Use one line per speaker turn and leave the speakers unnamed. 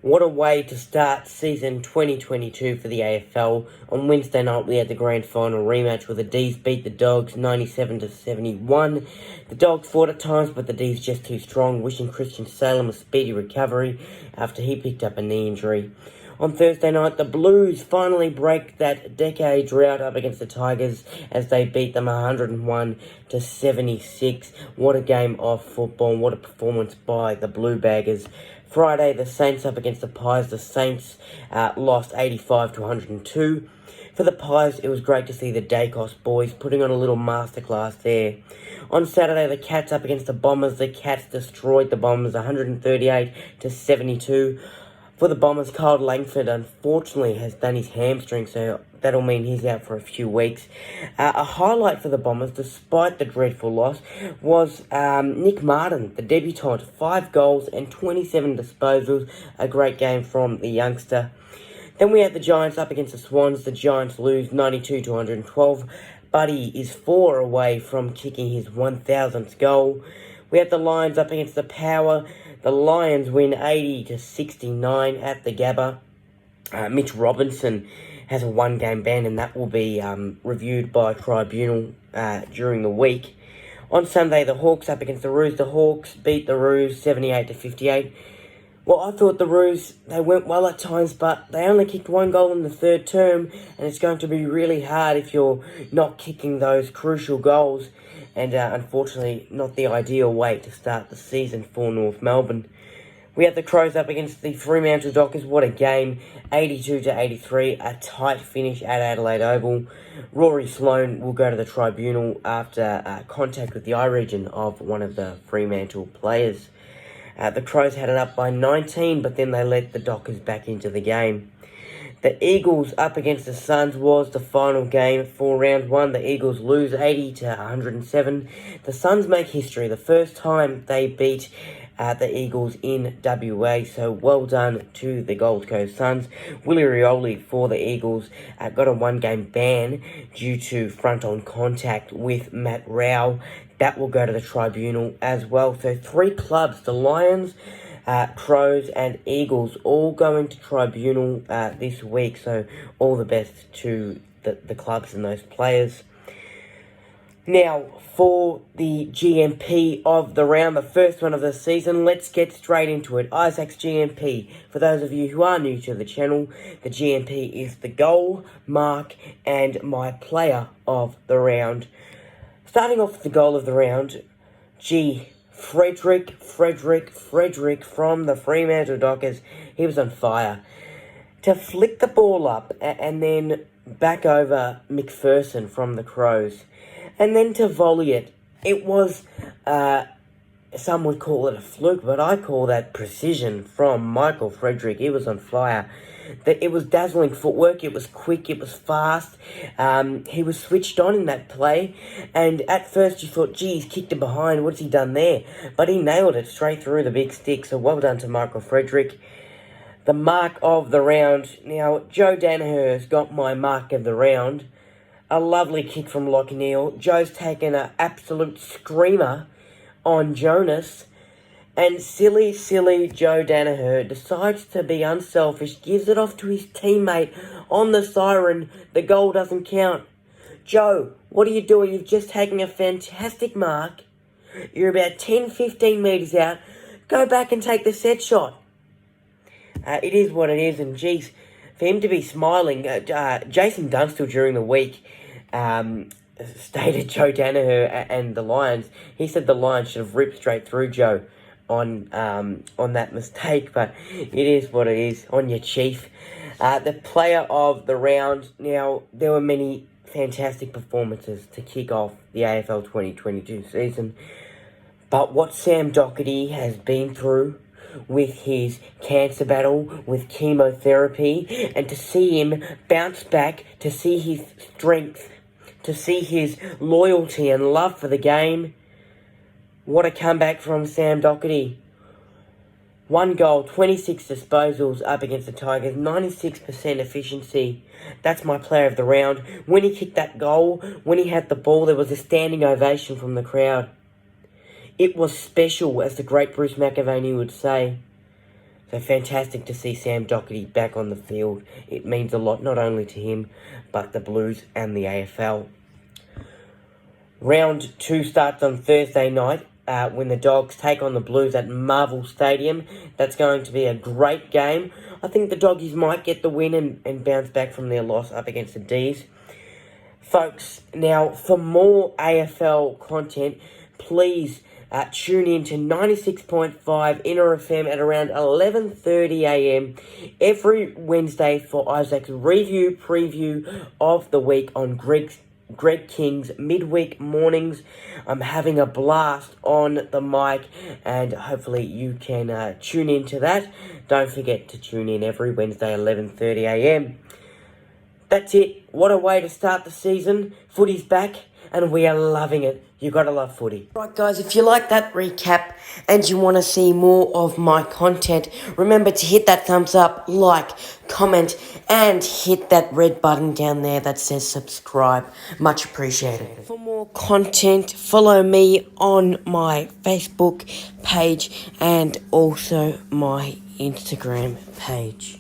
What a way to start season 2022 for the AFL. On Wednesday night, we had the grand final rematch where the D's beat the Dogs 97-71. The Dogs fought at times, but the D's just too strong, wishing Christian Salem a speedy recovery after he picked up a knee injury. On Thursday night, the Blues finally break that decade drought up against the Tigers as they beat them 101-76. What a game of football, what a performance by the Blue Baggers. Friday, the Saints up against the Pies. The Saints lost 85-102. For the Pies, it was great to see the Dacos boys putting on a little masterclass there. On Saturday, the Cats up against the Bombers. The Cats destroyed the Bombers 138-72. For the Bombers, Kyle Langford unfortunately has done his hamstring, so that'll mean he's out for a few weeks. A highlight for the Bombers, despite the dreadful loss, was Nick Martin, the debutant. 5 goals and 27 disposals. A great game from the youngster. Then we had the Giants up against the Swans. The Giants lose 92-112. Buddy is 4 away from kicking his 1,000th goal. We had the Lions up against the Power. The Lions win 80-69 at the Gabba. Mitch Robinson has a 1-game ban, and that will be reviewed by tribunal during the week. On Sunday, the Hawks up against the Roos. The Hawks beat the Roos 78-58. Well, I thought the Roos, they went well at times, but they only kicked 1 goal in the third term, and it's going to be really hard if you're not kicking those crucial goals. And unfortunately, not the ideal way to start the season for North Melbourne. We had the Crows up against the Fremantle Dockers. What a game, 82-83, a tight finish at Adelaide Oval. Rory Sloane will go to the tribunal after contact with the eye region of one of the Fremantle players. The Crows had it up by 19, but then they let the Dockers back into the game. The Eagles up against the Suns was the final game for round 1. The Eagles lose 80-107. The Suns make history. The first time they beat the Eagles in WA. So well done to the Gold Coast Suns. Willie Rioli for the Eagles got a 1-game ban due to front-on contact with Matt Rao. That will go to the tribunal as well. So 3 clubs, the Lions, Crows and Eagles, all going to tribunal this week. So all the best to the clubs and those players. Now, for the GMP of the round, the first one of the season, let's get straight into it. Isaacs GMP. For those of you who are new to the channel, the GMP is the goal, mark, and my player of the round. Starting off with the goal of the round, Frederick from the Fremantle Dockers. He was on fire. To flick the ball up and then back over McPherson from the Crows. And then to volley it. It was, some would call it a fluke, but I call that precision from Michael Frederick. He was on fire. It was dazzling footwork, it was quick, it was fast. He was switched on in that play, and at first you thought, geez, kicked it behind, what's he done there? But he nailed it straight through the big stick, so well done to Michael Frederick. The mark of the round. Now, Joe Danaher's got my mark of the round. A lovely kick from Lachie Neale. Joe's taken an absolute screamer on Jonas. And silly Joe Danaher decides to be unselfish, gives it off to his teammate on the siren. The goal doesn't count. Joe, what are you doing? You've just taken a fantastic mark. You're about 10-15 metres out. Go back and take the set shot. It is what it is, and geez, for him to be smiling, Jason Dunstall during the week stated Joe Danaher and the Lions. He said the Lions should have ripped straight through Joe on that mistake, but it is what it is. On your chief. The player of the round. Now, there were many fantastic performances to kick off the AFL 2022 season, but what Sam Docherty has been through with his cancer battle, with chemotherapy, and to see him bounce back, to see his strength, to see his loyalty and love for the game. What a comeback from Sam Docherty. 1 goal, 26 disposals up against the Tigers, 96% efficiency. That's my player of the round. When he kicked that goal, when he had the ball, there was a standing ovation from the crowd. It was special, as the great Bruce McAvaney would say. So fantastic to see Sam Doherty back on the field. It means a lot, not only to him, but the Blues and the AFL. Round 2 starts on Thursday night when the Dogs take on the Blues at Marvel Stadium. That's going to be a great game. I think the Doggies might get the win and bounce back from their loss up against the D's. Folks, now for more AFL content, please tune in to 96.5 Inner FM at around 11:30 a.m. every Wednesday for Isaac's preview of the week on Greg King's midweek mornings. I'm having a blast on the mic, and hopefully you can tune in to that. Don't forget to tune in every Wednesday, 11:30 a.m. That's it. What a way to start the season. Footy's back, and we are loving it. You gotta love footy. Right, guys, if you like that recap and you want to see more of my content, remember to hit that thumbs up, like, comment, and hit that red button down there that says subscribe. Much appreciated. For more content, follow me on my Facebook page and also my Instagram page.